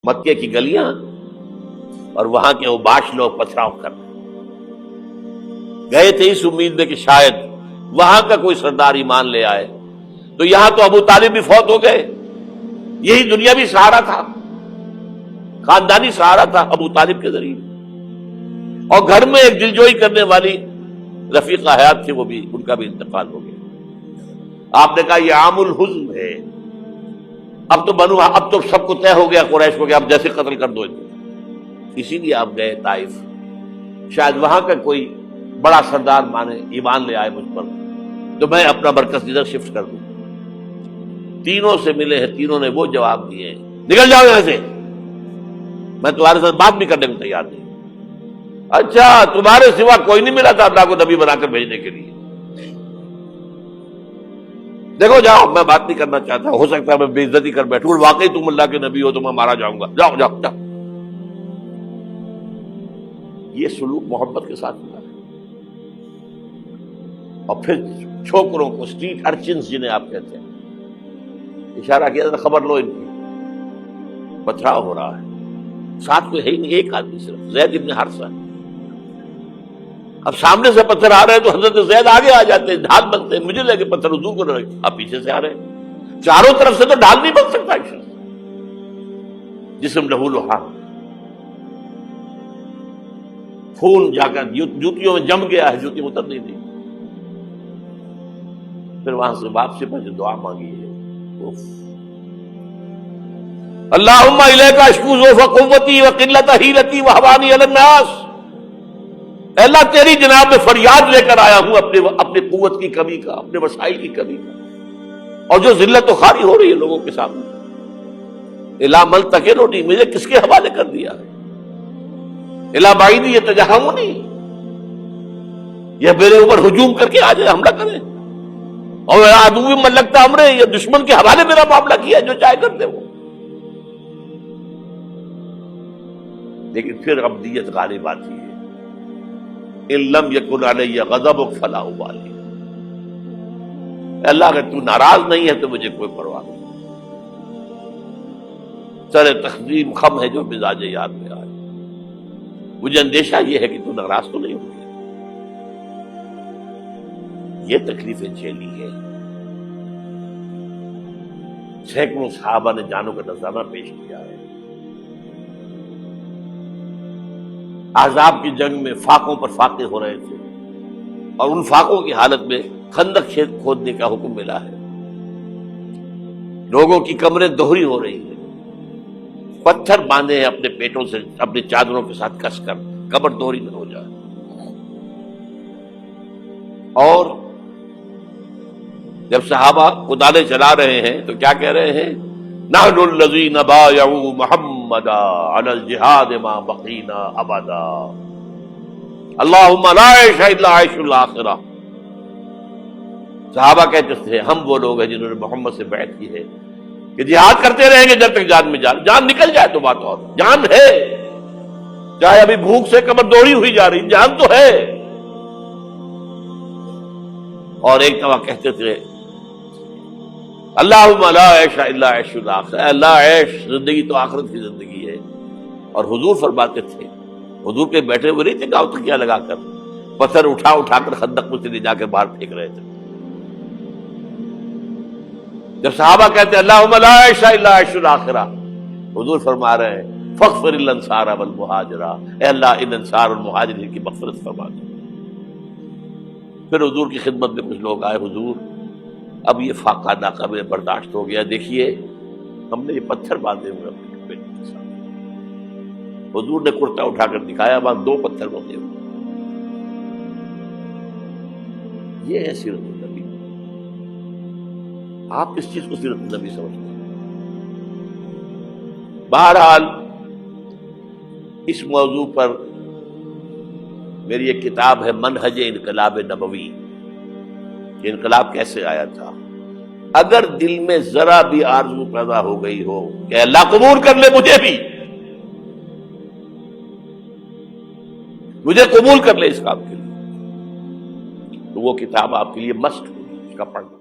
مکے کی گلیاں اور وہاں کے اوباش لوگ پتھراؤ کر گئے تھے اس امید میں کہ شاید وہاں کا کوئی سردار ایمان لے آئے. تو یہاں تو ابو طالب بھی فوت ہو گئے. یہی دنیاوی سہارا تھا، خاندانی سہارا تھا ابو طالب کے ذریعے. اور گھر میں ایک دلجوئی کرنے والی رفیقہ حیات تھی، وہ بھی، ان کا بھی انتقال ہو گیا. آپ نے کہا یہ عام الحزن ہے، اب تو سب کو طے ہو گیا قریش کو کہ اب جیسے قتل کر دو. اسی لیے آپ گئے طائف، شاید وہاں کا کوئی بڑا سردار مانے ایمان لے آئے مجھ پر تو میں اپنا مرکز ادھر شفٹ کر دوں. تینوں سے ملے ہیں، تینوں نے وہ جواب دیے نکل جاؤ یہاں سے، میں تمہارے ساتھ بات بھی کرنے کو تیار نہیں. اچھا تمہارے سوا کوئی نہیں ملا تھا اللہ کو نبی بنا کر بھیجنے کے لیے؟ دیکھو جاؤ، میں بات نہیں کرنا چاہتا، ہو سکتا ہے میں بے عزتی کر بیٹھوں، واقعی تم اللہ کے نبی ہو تو میں مارا جاؤں گا، جاؤ جاؤ جاؤ. یہ سلوک محبت کے ساتھ ملا. اور پھر چھوکروں کو، اسٹریٹ ارچنز جنہیں آپ کہتے ہیں، اشارہ کیا تھا خبر لو ان کی، پتھراؤ ہو رہا ہے. ساتھ کوئی ہے ہی نہیں، ایک آدمی صرف، زید ابن حارثہ. اب سامنے سے پتھر آ رہے ہیں تو حضرت زید آگے آ جاتے ہیں، ڈھال بنتے ہیں. مجھے لگے پتھر حضور کو لگے، اب پیچھے سے آ رہے ہیں. چاروں طرف سے تو ڈھال نہیں بن سکتا. جسم لہو لہان، خون جا کر جوتیوں میں جم گیا ہے، جوتی اتر نہیں دی. پھر وہاں سے واپسی پر جو دعا مانگی ہے، اللہم الیک اشکو ضعف قوتی وقلت حیلتی وہوانی علی الناس. اے اللہ تیری جناب میں فریاد لے کر آیا ہوں اپنے قوت کی کمی کا، اپنے وسائل کی کمی کا، اور جو ذلت و خواری ہو رہی ہے لوگوں کے سامنے. الا ملتقننی، مجھے کس کے حوالے کر دیا ہے؟ الا بعیدی یتجہمنی، یہ میرے اوپر ہجوم کر کے آ جائے، حملہ کرے. اور عدو من لگتا امرے، یہ دشمن کے حوالے میرا معاملہ کیا، جو چاہے کرتے وہ. لیکن پھر عبدیت غالب آتی ہے. ان لم یکن علی غضبک فلا ابالی، اللہ اگر تو ناراض نہیں ہے تو مجھے کوئی پرواہ نہیں. سر تقدیم خم ہے جو مزاج یار میں آئے، مجھے اندیشہ یہ ہے کہ تو ناراض تو نہیں ہوگی. یہ تکلیفیں جھیلی ہے. سینکڑوں صحابہ نے جانوں کا نذرانہ پیش کیا ہے. احزاب کی جنگ میں فاقوں پر فاقے ہو رہے تھے، اور ان فاقوں کی حالت میں خندق کھودنے کا حکم ملا ہے. لوگوں کی کمریں دوہری ہو رہی ہیں، پتھر باندھے ہیں اپنے پیٹوں سے، اپنی چادروں کے ساتھ کس کر کمر دوہری نہ ہو جائے. اور جب صحابہ کدالیں چلا رہے ہیں تو کیا کہہ رہے ہیں؟ نحن الذین بایعوا محمدا علی الجہاد ما بقینا ابدا، اللہم لا عیش الا عیش الاخرہ. صحابہ کہتے تھے ہم وہ لوگ ہیں جنہوں نے محمد سے بیعت کی ہے کہ جہاد کرتے رہیں گے جب تک جان میں جان نکل جائے تو بات اور، جان ہے، چاہے ابھی بھوک سے کمر دوڑی ہوئی جا رہی، جان تو ہے. اور ایک دفعہ کہتے تھے اللہم لا عیش الا عیش الاخرہ، اللہ عیش، زندگی تو آخرت کی زندگی ہے. اور حضور فرماتے تھے، حضور کے بیٹھے ہوئے نہیں تھے گاؤں تکیہ لگا کر، پتھر اٹھا اٹھا کر خندق میں سے لے جا کے باہر پھینک رہے تھے. جب صحابہ کہتے ہیں اللہم لا عیش الا عیش الاخرہ، حضور فرما رہے ہیں فاغفر للانصار والمہاجرہ، اے اللہ ان انصار اور مہاجرین کی مغفرت فرما دو. پھر حضور کی خدمت میں کچھ لوگ آئے، حضور اب یہ فاقہ ناقابل برداشت ہو گیا، دیکھیے ہم نے یہ پتھر باندھے ہوئے اپنے پیٹ کے ساتھ. حضور نے کرتا اٹھا کر دکھایا، وہاں 2 پتھر بندھے ہوئے. یہ ہے سیرت النبی. آپ کس چیز کو سیرت النبی سمجھتے ہیں؟ بہرحال اس موضوع پر میری ایک کتاب ہے منہج انقلاب نبوی، کہ انقلاب کیسے آیا تھا. اگر دل میں ذرا بھی آرزو پیدا ہو گئی ہو کہ اللہ قبول کر لے مجھے بھی، مجھے قبول کر لے اس کام کے لیے، تو وہ کتاب آپ کے لیے مسٹ ہوگی، اس کا پڑھنا.